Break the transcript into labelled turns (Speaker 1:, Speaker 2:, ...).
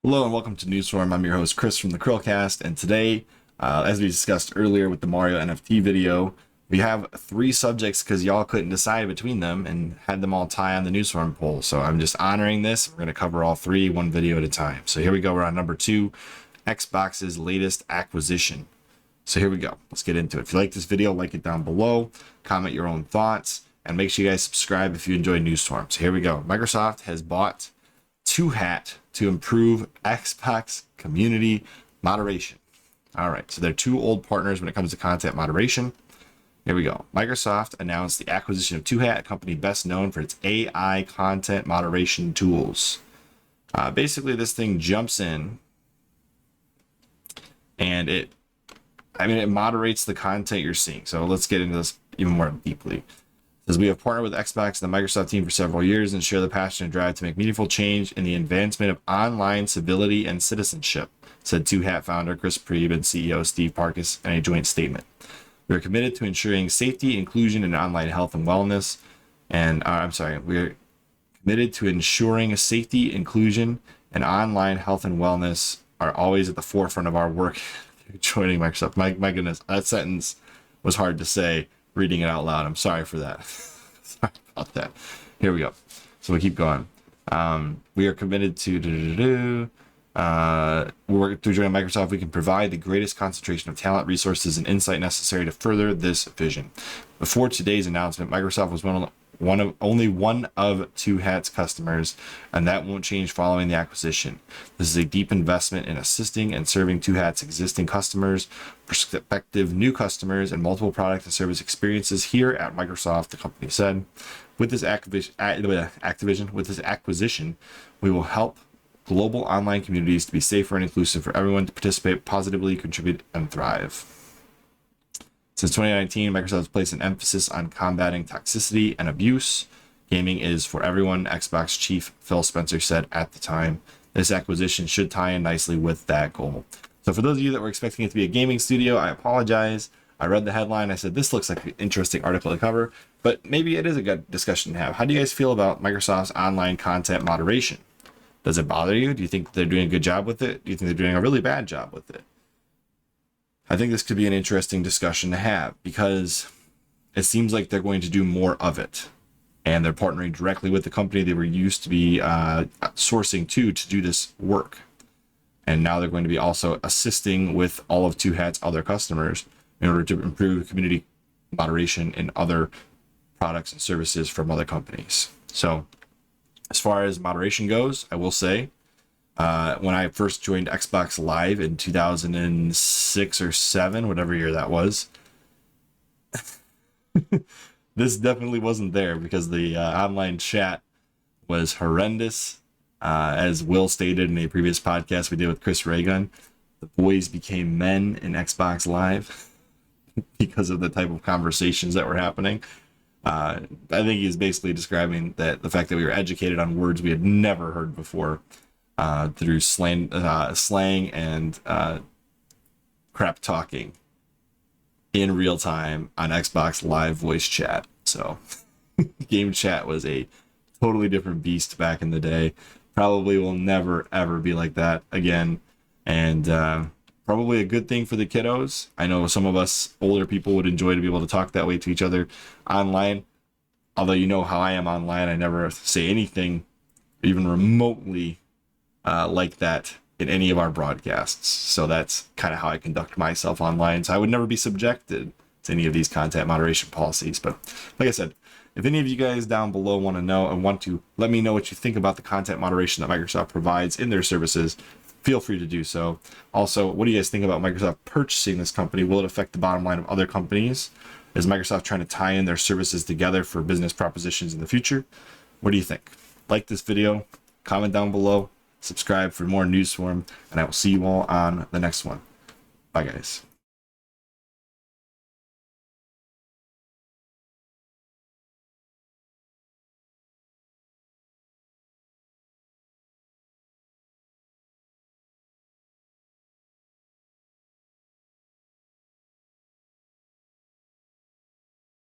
Speaker 1: Hello and welcome to Newsform. I'm your host Chris from the CHRILLCAST, and today, as we discussed earlier with the Mario NFT video, we have three subjects because y'all couldn't decide between them and had them all tie on the Newsform poll. So I'm just honoring this. We're going to cover all three, one video at a time. So here we go. We're on number 2, Xbox's latest acquisition. So here we go. Let's get into it. If you like this video, like it down below, comment your own thoughts, and make sure you guys subscribe if you enjoy Newsform. So here we go. Microsoft has bought 2hat to improve Xbox community moderation. All right, so they're two old partners when it comes to content moderation. Here we go. Microsoft announced the acquisition of 2hat, a company best known for its AI content moderation tools. Basically, this thing jumps in and it moderates the content you're seeing. So let's get into this even more deeply. As we have partnered with Xbox and the Microsoft team for several years and share the passion and drive to make meaningful change in the advancement of online civility and citizenship, said 2hat founder Chris Priebe and CEO Steve Parkes in a joint statement. We are committed to ensuring safety, inclusion, and online health and wellness. We're committed to ensuring safety, inclusion, and online health and wellness are always at the forefront of our work joining Microsoft. My goodness, that sentence was hard to say. Reading it out loud. I'm sorry for that. Sorry about that. Here we go. So we keep going. We are committed to through joining Microsoft, we can provide the greatest concentration of talent, resources, and insight necessary to further this vision. Before today's announcement, Microsoft was only one of 2hat's customers, and that won't change following the acquisition. This is a deep investment in assisting and serving 2hat's existing customers, prospective new customers, and multiple product and service experiences here at Microsoft, the company said. With this acquisition, we will help global online communities to be safer and inclusive for everyone to participate positively, contribute, and thrive. Since 2019, Microsoft has placed an emphasis on combating toxicity and abuse. Gaming is for everyone, Xbox chief Phil Spencer said at the time. This acquisition should tie in nicely with that goal. So for those of you that were expecting it to be a gaming studio, I apologize. I read the headline. I said, this looks like an interesting article to cover, but maybe it is a good discussion to have. How do you guys feel about Microsoft's online content moderation? Does it bother you? Do you think they're doing a good job with it? Do you think they're doing a really bad job with it? I think this could be an interesting discussion to have because it seems like they're going to do more of it. And they're partnering directly with the company they were used to be sourcing to do this work. And now they're going to be also assisting with all of 2hat's other customers in order to improve community moderation in other products and services from other companies. So as far as moderation goes, I will say, when I first joined Xbox Live in 2006 or 7, whatever year that was, this definitely wasn't there because the online chat was horrendous. As Will stated in a previous podcast we did with Chris Raygun, the boys became men in Xbox Live because of the type of conversations that were happening. I think he's basically describing that the fact that we were educated on words we had never heard before. Through slang and crap talking in real time on Xbox Live voice chat. So game chat was a totally different beast back in the day. Probably will never ever be like that again. And probably a good thing for the kiddos. I know some of us older people would enjoy to be able to talk that way to each other online. Although you know how I am online, I never say anything even remotely like that in any of our broadcasts. So that's kind of how I conduct myself online. So I would never be subjected to any of these content moderation policies. But like I said, if any of you guys down below want to know and want to let me know what you think about the content moderation that Microsoft provides in their services, feel free to do so. Also, what do you guys think about Microsoft purchasing this company? Will it affect the bottom line of other companies? Is Microsoft trying to tie in their services together for business propositions in the future? What do you think? Like this video, comment down below, subscribe for more Newsform, and I will see you all on the next one. Bye, guys.